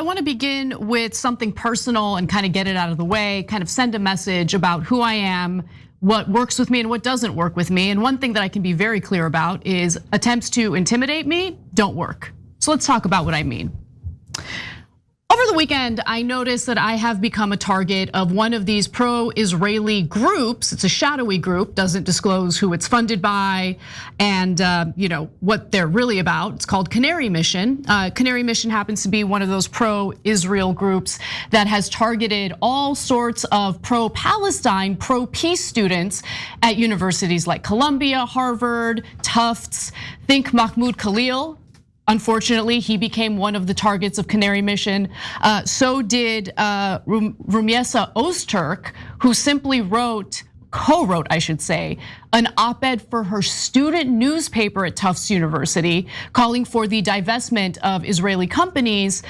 want to begin with something personal and kind of get it out of the way, kind of send a message about who I am, what works with me and what doesn't work with me. And one thing that I can be very clear about is attempts to intimidate me don't work. So let's talk about what I mean. Over the weekend, I noticed that I have become a target of one of these pro-Israeli groups. It's a shadowy group, doesn't disclose who it's funded by and what they're really about. It's called Canary Mission. Canary Mission happens to be one of those pro-Israel groups that has targeted all sorts of pro-Palestine, pro-peace students at universities like Columbia, Harvard, Tufts. Think Mahmoud Khalil. Unfortunately, he became one of the targets of Canary Mission. So did 𝗫𝗎𝗄 Ozturk, who simply co-wrote, I should say, an op-ed for her student newspaper at Tufts University, calling for the divestment of Israeli companies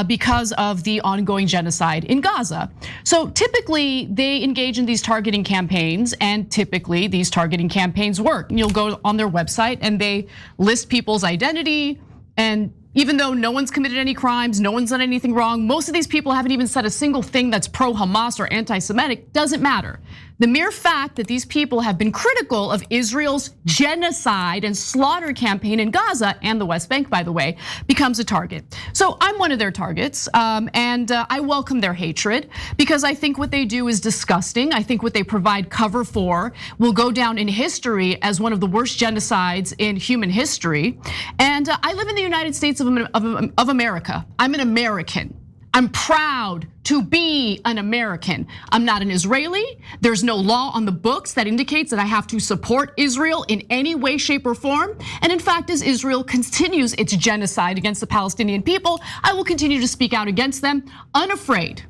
because of the ongoing genocide in Gaza. So typically, they engage in these targeting campaigns, and typically these targeting campaigns work. And you'll go on their website and they list people's identity. And even though no one's committed any crimes, no one's done anything wrong, most of these people haven't even said a single thing that's pro-Hamas or anti-Semitic, doesn't matter. The mere fact that these people have been critical of Israel's genocide and slaughter campaign in Gaza and the West Bank, by the way, becomes a target. So I'm one of their targets, and I welcome their hatred because I think what they do is disgusting. I think what they provide cover for will go down in history as one of the worst genocides in human history. And I live in the United States of America. I'm an American. I'm proud to be an American. I'm not an Israeli. There's no law on the books that indicates that I have to support Israel in any way, shape, or form. And in fact, as Israel continues its genocide against the Palestinian people, I will continue to speak out against them, unafraid.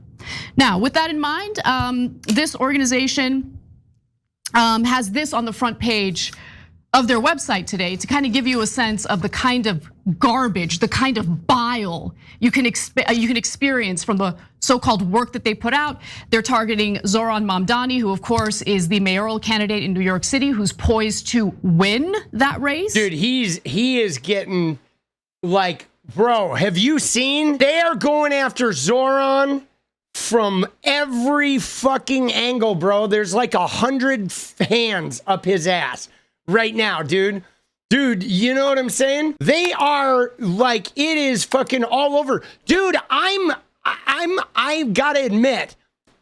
Now, with that in mind, this organization has this on the front page of their website today to kind of give you a sense of the kind of garbage, the kind of bile you can experience from the so-called work that they put out. They're targeting Zoran Mamdani, who of course is the mayoral candidate in New York City, who's poised to win that race. Dude, he is getting like, bro, have you seen? They are going after Zoran from every fucking angle, bro. There's like 100 hands up his ass right now, dude. Dude, you know what I'm saying? They are like, it is fucking all over. Dude, I've gotta admit,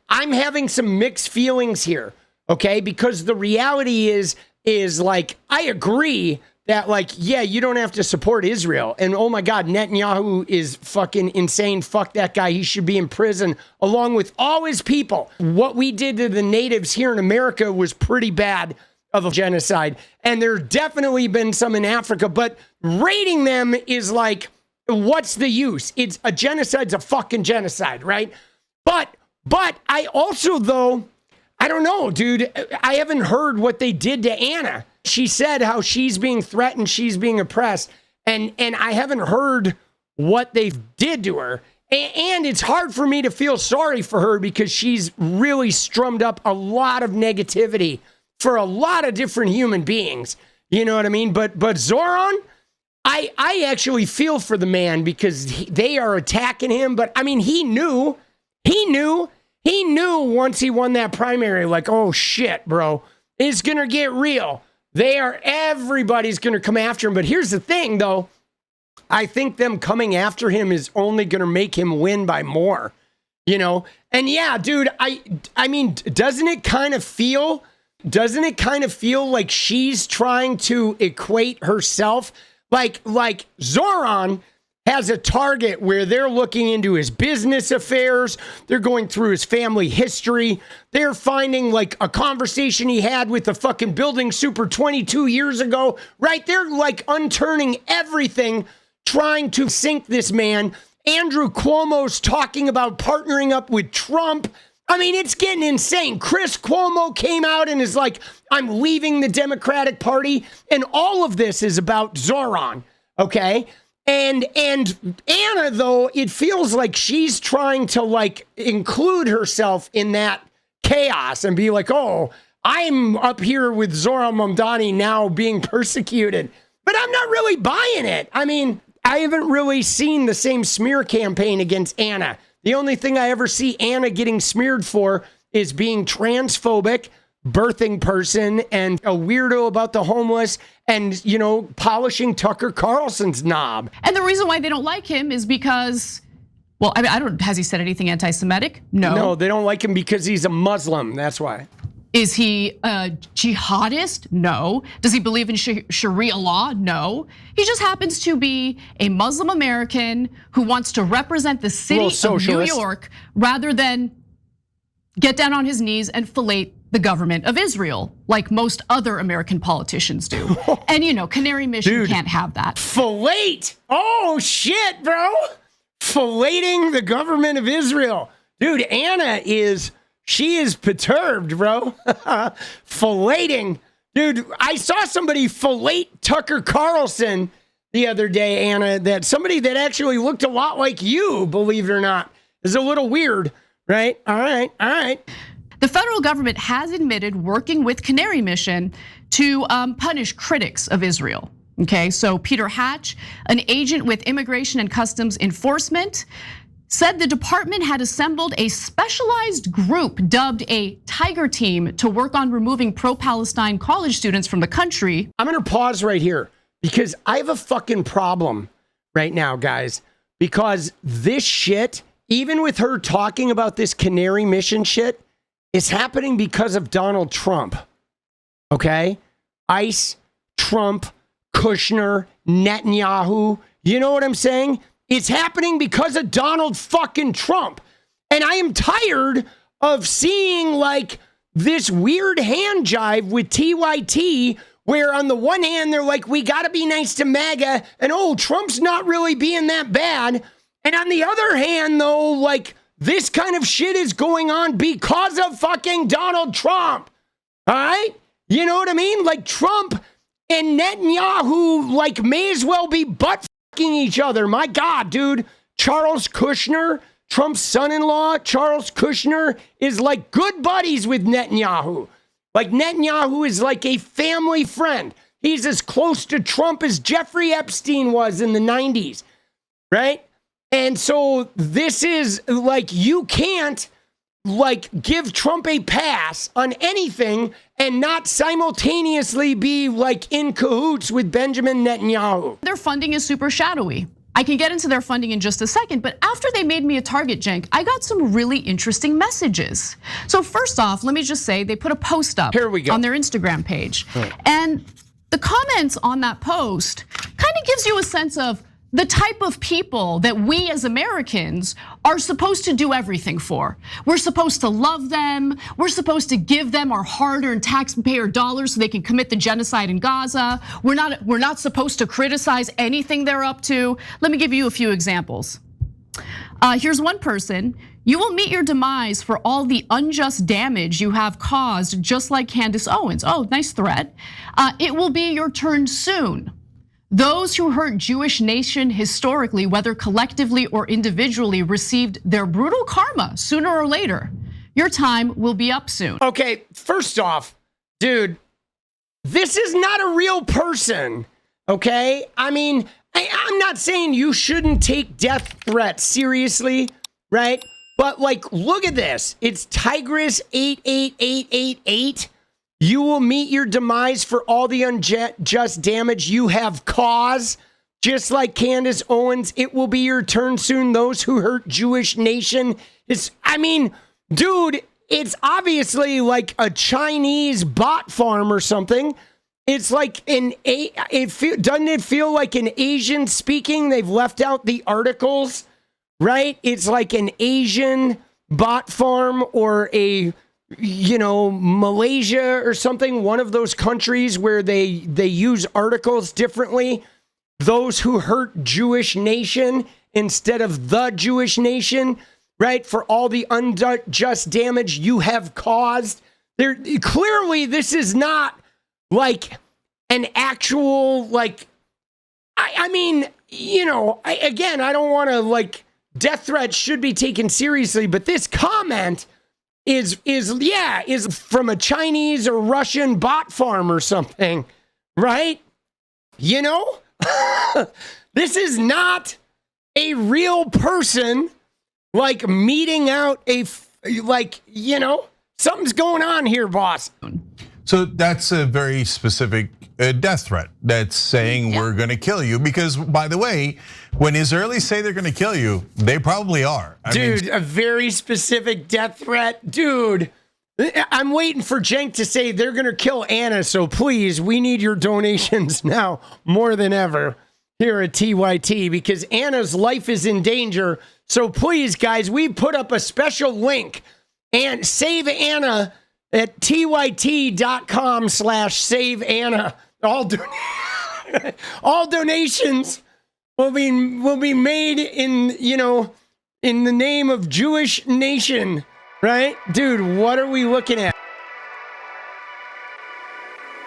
I'm having some mixed feelings here, okay? Because the reality is like, I agree that like, yeah, you don't have to support Israel. And oh my God, Netanyahu is fucking insane. Fuck that guy. He should be in prison along with all his people. What we did to the natives here in America was pretty bad of a genocide. And there definitely been some in Africa, but rating them is like, what's the use? It's a genocide's a fucking genocide, right? But I also, though, I don't know, dude. I haven't heard what they did to Anna. She said how she's being threatened, she's being oppressed, and I haven't heard what they did to her. And it's hard for me to feel sorry for her because she's really strummed up a lot of negativity for a lot of different human beings. You know what I mean? But Zoran, I actually feel for the man because they are attacking him. But I mean, he knew once he won that primary, like, oh shit, bro, it's gonna get real. Everybody's gonna come after him. But here's the thing though, I think them coming after him is only gonna make him win by more, you know? And yeah, dude, I mean, doesn't it kind of feel like she's trying to equate herself? Like Zoran has a target where they're looking into his business affairs. They're going through his family history. They're finding like a conversation he had with the fucking building super 22 years ago, right? They're like unturning everything, trying to sink this man. Andrew Cuomo's talking about partnering up with Trump. I mean, it's getting insane. Chris Cuomo came out and is like, I'm leaving the Democratic Party. And all of this is about Zoran, okay? And Anna, though, it feels like she's trying to like include herself in that chaos and be like, oh, I'm up here with Zoran Mamdani now being persecuted. But I'm not really buying it. I mean, I haven't really seen the same smear campaign against Anna. The only thing I ever see Anna getting smeared for is being transphobic, birthing person, and a weirdo about the homeless, and, you know, polishing Tucker Carlson's knob. And the reason why they don't like him is because, well, I mean, I don't, has he said anything anti-Semitic? No. No, they don't like him because he's a Muslim. That's why. Is he a jihadist? No. Does he believe in Sharia law? No. He just happens to be a Muslim American who wants to represent the city of New York rather than get down on his knees and fillet the government of Israel, like most other American politicians do. And you know, Canary Mission can't have that. Fillet? Oh shit, bro. Filleting the government of Israel. Dude, Anna she is perturbed, bro. Filleting. Dude, I saw somebody fillet Tucker Carlson the other day, Anna, that somebody that actually looked a lot like you, believe it or not. Is a little weird, right? All right. The federal government has admitted working with Canary Mission to punish critics of Israel. Okay, so Peter Hatch, an agent with Immigration and Customs Enforcement, said the department had assembled a specialized group dubbed a Tiger Team to work on removing pro-Palestine college students from the country. I'm gonna pause right here because I have a fucking problem right now, guys, because this shit, even with her talking about this Canary Mission shit, is happening because of Donald Trump, okay? ICE, Trump, Kushner, Netanyahu, you know what I'm saying? It's happening because of Donald fucking Trump. And I am tired of seeing like this weird hand jive with TYT, where on the one hand, they're like, we gotta be nice to MAGA, and oh, Trump's not really being that bad. And on the other hand, though, like this kind of shit is going on because of fucking Donald Trump. All right? You know what I mean? Like Trump and Netanyahu like may as well be butt fucking each other. My God, dude. Charles Kushner, Trump's son-in-law, Charles Kushner, is like good buddies with Netanyahu. Like Netanyahu is like a family friend. He's as close to Trump as Jeffrey Epstein was in the 90s, right? And so this is like, you can't like give Trump a pass on anything and not simultaneously be like in cahoots with Benjamin Netanyahu. Their funding is super shadowy. I can get into their funding in just a second, but after they made me a target, Cenk, I got some really interesting messages. So first off, let me just say they put a post up on their Instagram page. And the comments on that post kind of gives you a sense of the type of people that we as Americans are supposed to do everything for. We're supposed to love them. We're supposed to give them our hard-earned taxpayer dollars so they can commit the genocide in Gaza. We're not supposed to criticize anything they're up to. Let me give you a few examples. Here's one person. You will meet your demise for all the unjust damage you have caused, just like Candace Owens. Oh, nice threat. It will be your turn soon. Those who hurt Jewish nation historically, whether collectively or individually, received their brutal karma sooner or later. Your time will be up soon. Okay, first off, dude, this is not a real person, okay? I mean, I'm not saying you shouldn't take death threats seriously, right? But like, look at this. It's Tigress 88888. You will meet your demise for all the unjust damage you have caused. Just like Candace Owens, it will be your turn soon. Those who hurt Jewish nation. I mean, dude, it's obviously like a Chinese bot farm or something. It's like doesn't it feel like an Asian speaking? They've left out the articles, right? It's like an Asian bot farm or a, you know, Malaysia or something, one of those countries where they use articles differently. Those who hurt Jewish nation instead of the Jewish nation, right? For all the unjust damage you have caused. Clearly, this is not like an actual, like, I mean, you know, again, I don't want to, like, death threats should be taken seriously, but this comment is from a Chinese or Russian bot farm or something, right? You know? This is not a real person, like, meeting out something's going on here, boss. So that's a very specific death threat that's saying we're going to kill you. Because, by the way, when Israelis say they're going to kill you, they probably are. Dude, a very specific death threat. Dude, I'm waiting for Cenk to say they're going to kill Anna. So please, we need your donations now more than ever here at TYT, because Anna's life is in danger. So please, guys, we put up a special link, and save Anna at tyt.com/saveanna. All donations will be made in the name of Jewish nation, right? Dude, what are we looking at?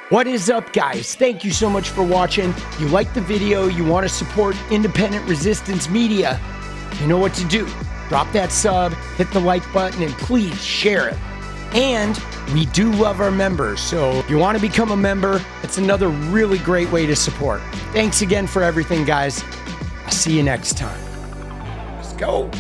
What is up, guys? Thank you so much for watching. You like the video, you want to support independent resistance media, you know what to do. Drop that sub, hit the like button, and please share it. And we do love our members, so if you want to become a member, it's another really great way to support. Thanks again for everything, guys. I'll see you next time. Let's go.